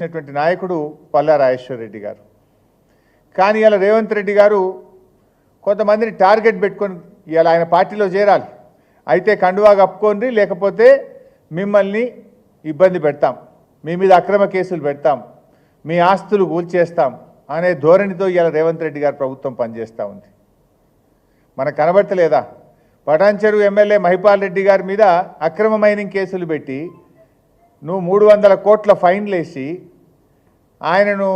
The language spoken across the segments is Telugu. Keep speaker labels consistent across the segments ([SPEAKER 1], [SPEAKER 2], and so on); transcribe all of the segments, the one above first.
[SPEAKER 1] చేసినటువంటి నాయకుడు పల్లా రాజేశ్వర్ రెడ్డి గారు. కానీ ఇలా రేవంత్ రెడ్డి గారు కొంతమందిని టార్గెట్ పెట్టుకొని ఇలా ఆయన పార్టీలో చేరాలి, అయితే కండువా కప్పుకోండి, లేకపోతే మిమ్మల్ని ఇబ్బంది పెడతాం, మీ మీద అక్రమ కేసులు పెడతాం, మీ ఆస్తులు కూల్చేస్తాం అనే ధోరణితో ఇలా రేవంత్ రెడ్డి గారు ప్రభుత్వం పనిచేస్తూ ఉంది. మనకు కనబడతలేదా? పటాన్చెరు ఎమ్మెల్యే మహిపాల్ రెడ్డి గారి మీద అక్రమ మైనింగ్ కేసులు పెట్టి నువ్వు 300 కోట్ల ఫైన్లు వేసి ఆయనను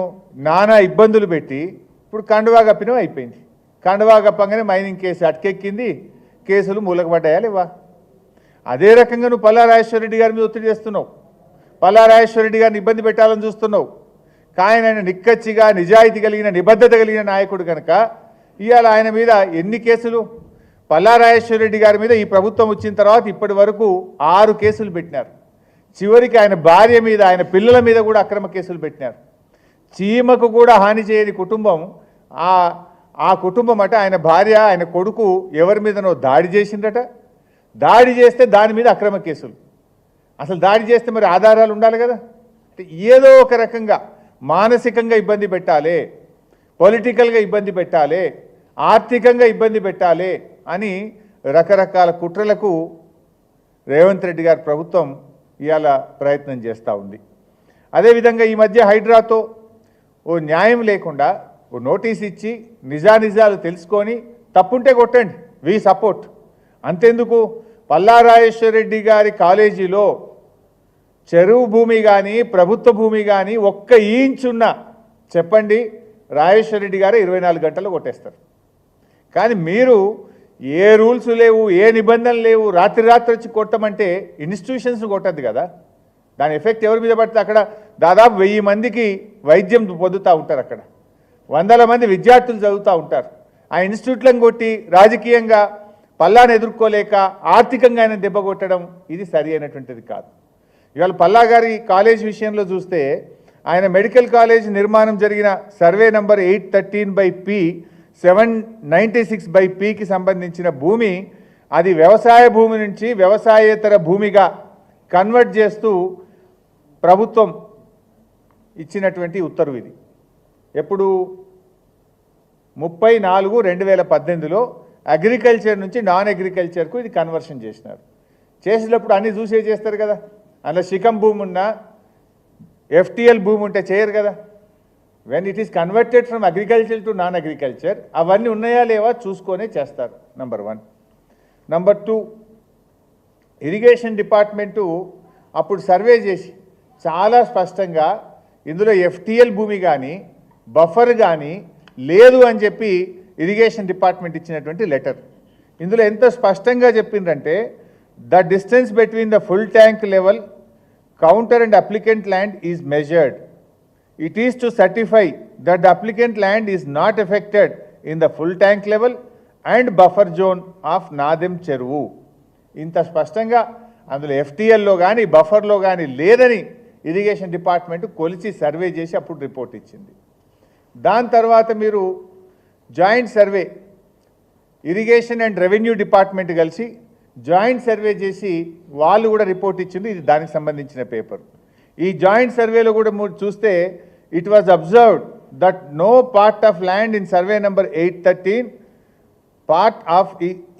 [SPEAKER 1] నానా ఇబ్బందులు పెట్టి ఇప్పుడు కండువా కప్పినవి అయిపోయింది. కండువా కప్పంగానే మైనింగ్ కేసు అటకెక్కింది, కేసులు మూలకపడ్డాయా లేవా? అదే రకంగా నువ్వు పల్లా రాజేశ్వర రెడ్డి గారి మీద ఒత్తిడి చేస్తున్నావు, పల్లా రాజేశ్వర రెడ్డి గారిని ఇబ్బంది పెట్టాలని చూస్తున్నావు. కానీ ఆయన నిక్కచ్చిగా నిజాయితీ కలిగిన నిబద్ధత కలిగిన నాయకుడు కనుక ఇవాళ ఆయన మీద ఎన్ని కేసులు? పల్లా రాజేశ్వర రెడ్డి గారి మీద ఈ ప్రభుత్వం వచ్చిన తర్వాత ఇప్పటి వరకు 6 కేసులు పెట్టినారు. చివరికి ఆయన భార్య మీద, ఆయన పిల్లల మీద కూడా అక్రమ కేసులు పెట్టినారు. చీమకు కూడా హాని చేయని కుటుంబం ఆ కుటుంబం అట. ఆయన భార్య, ఆయన కొడుకు ఎవరి మీదనో దాడి చేసిందట. దాడి చేస్తే దాని మీద అక్రమ కేసులు. అసలు దాడి చేస్తే మరి ఆధారాలు ఉండాలి కదా. ఏదో ఒక రకంగా మానసికంగా ఇబ్బంది పెట్టాలి, పొలిటికల్గా ఇబ్బంది పెట్టాలి, ఆర్థికంగా ఇబ్బంది పెట్టాలి అని రకరకాల కుట్రలకు రేవంత్ రెడ్డి గారి ప్రభుత్వం ఇవాళ ప్రయత్నం చేస్తూ ఉంది. అదేవిధంగా ఈ మధ్య హైడ్రాతో ఓ న్యాయం లేకుండా ఓ నోటీస్ ఇచ్చి నిజానిజాలు తెలుసుకొని తప్పుంటే కొట్టండి, వి సపోర్ట్. అంతెందుకు, పల్లా రాజేశ్వర రెడ్డి గారి కాలేజీలో చెరువు భూమి కానీ ప్రభుత్వ భూమి కానీ ఒక్క ఇంచున్నా చెప్పండి, రాజేశ్వర రెడ్డి గారు 24 గంటల్లో కొట్టేస్తారు. కానీ మీరు ఏ రూల్స్ లేవు, ఏ నిబంధనలు లేవు, రాత్రి వచ్చి కొట్టమంటే ఇన్స్టిట్యూషన్స్ కొట్టద్దు కదా. దాని ఎఫెక్ట్ ఎవరి మీద పడితే అక్కడ దాదాపు 1000 మందికి వైద్యం పొందుతూ ఉంటారు, అక్కడ 100 మంది విద్యార్థులు చదువుతూ ఉంటారు. ఆ ఇన్స్టిట్యూట్లను కొట్టి రాజకీయంగా పల్లాను ఎదుర్కోలేక ఆర్థికంగా ఆయన దెబ్బ కొట్టడం ఇది సరి అయినటువంటిది కాదు. ఇవాళ పల్లా గారి కాలేజ్ విషయంలో చూస్తే ఆయన మెడికల్ కాలేజ్ నిర్మాణం జరిగిన సర్వే నంబర్ 813/P 796/Pకి సంబంధించిన భూమి అది వ్యవసాయ భూమి నుంచి వ్యవసాయేతర భూమిగా కన్వర్ట్ చేస్తూ ప్రభుత్వం ఇచ్చినటువంటి ఉత్తర్వు ఇది. ఎప్పుడు 30/4/2018లో అగ్రికల్చర్ నుంచి నాన్ అగ్రికల్చర్కు ఇది కన్వర్షన్ చేసినారు. చేసినప్పుడు అన్నీ చూసే చేస్తారు కదా. అందులో శిఖం భూమి ఉన్నా FTL భూమి ఉంటే చేయరు కదా. When it is converted from agriculture to non agriculture అవన్నీ ఉన్నాయా లేవా చూసుకొనే చేస్తారు. నంబర్ 1. నంబర్ 2, ఇరిగేషన్ డిపార్ట్మెంటు అప్పుడు సర్వే చేసి చాలా స్పష్టంగా ఇందులో FTL భూమి కానీ బఫర్ కానీ లేదు అని చెప్పి ఇరిగేషన్ డిపార్ట్మెంట్ ఇచ్చినటువంటి లెటర్. ఇందులో ఎంత స్పష్టంగా చెప్పిందంటే the distance between the full tank level counter and applicant land is measured. It is to certify that the applicant land is not affected in the full tank level and buffer zone of Nadem Cheruvu. ఇంత స్పష్టంగా అందులో FTLలో కానీ బఫర్లో కానీ లేదని ఇరిగేషన్ డిపార్ట్మెంట్ కొలిచి సర్వే చేసి అప్పుడు రిపోర్ట్ ఇచ్చింది. దాని తర్వాత మీరు joint survey irrigation and revenue department కలిసి జాయింట్ సర్వే చేసి వాళ్ళు కూడా రిపోర్ట్ ఇచ్చింది. ఇది దానికి సంబంధించిన పేపర్. ఈ జాయింట్ సర్వేలో కూడా చూస్తే it was observed that no part of land in survey number 813 part of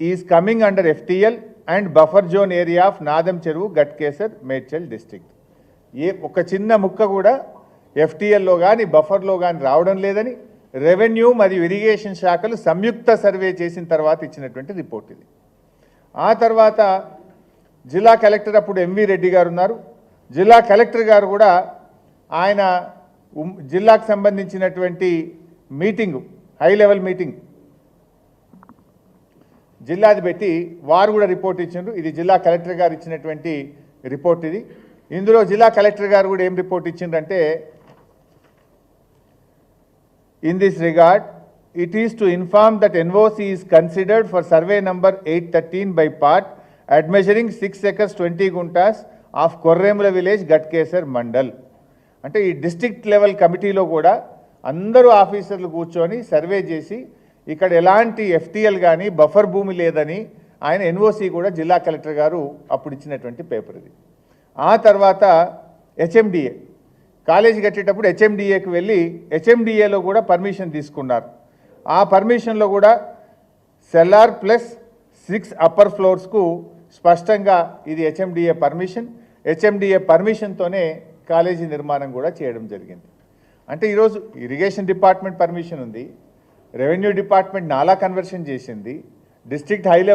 [SPEAKER 1] is coming under FTL and buffer zone area of Nadam చెరువు గట్కేసర్ మేడ్చల్ డిస్ట్రిక్ట్. ఒక చిన్న ముక్క కూడా FTLలో కానీ బఫర్లో కానీ రావడం లేదని రెవెన్యూ మరియు ఇరిగేషన్ శాఖలు సంయుక్త సర్వే చేసిన తర్వాత ఇచ్చినటువంటి రిపోర్ట్ ఇది. ఆ తర్వాత జిల్లా కలెక్టర్ అప్పుడు MV రెడ్డి గారు ఉన్నారు. జిల్లా కలెక్టర్ గారు కూడా ఆయన జిల్లాకు సంబంధించినటువంటి మీటింగు, హై లెవెల్ మీటింగ్ జిల్లాది పెట్టి వారు కూడా రిపోర్ట్ ఇచ్చిండ్రు. ఇది జిల్లా కలెక్టర్ గారు ఇచ్చినటువంటి రిపోర్ట్ ఇది. ఇందులో జిల్లా కలెక్టర్ గారు కూడా ఏం రిపోర్ట్ ఇచ్చిండ్రంటే in this regard it is to inform that NOC is considered for survey number 813 by part at measuring 6 acres 20 guntas of Korremula village Gatkesar mandal. అంటే ఈ డిస్ట్రిక్ట్ లెవెల్ కమిటీలో కూడా అందరూ ఆఫీసర్లు కూర్చొని సర్వే చేసి ఇక్కడ ఎలాంటి FTL కానీ బఫర్ భూమి లేదని ఆయన NOC కూడా జిల్లా కలెక్టర్ గారు అప్పుడు ఇచ్చినటువంటి పేపర్ ఇది. ఆ తర్వాత HMDA కాలేజీ కట్టేటప్పుడు హెచ్ఎండిఏకి వెళ్ళి హెచ్ఎండిఏలో కూడా పర్మిషన్ తీసుకున్నారు. ఆ పర్మిషన్లో కూడా సెల్లార్ ప్లస్ 6 అప్పర్ ఫ్లోర్స్కు స్పష్టంగా ఇది హెచ్ఎండిఏ పర్మిషన్, హెచ్ఎండిఏ పర్మిషన్తోనే కాలేజీ నిర్మాణం కూడా చేయడం జరిగింది. అంటే ఈరోజు ఇరిగేషన్ డిపార్ట్మెంట్ పర్మిషన్ ఉంది, రెవెన్యూ డిపార్ట్మెంట్ నాలా కన్వర్షన్ చేసింది, డిస్ట్రిక్ట్ హై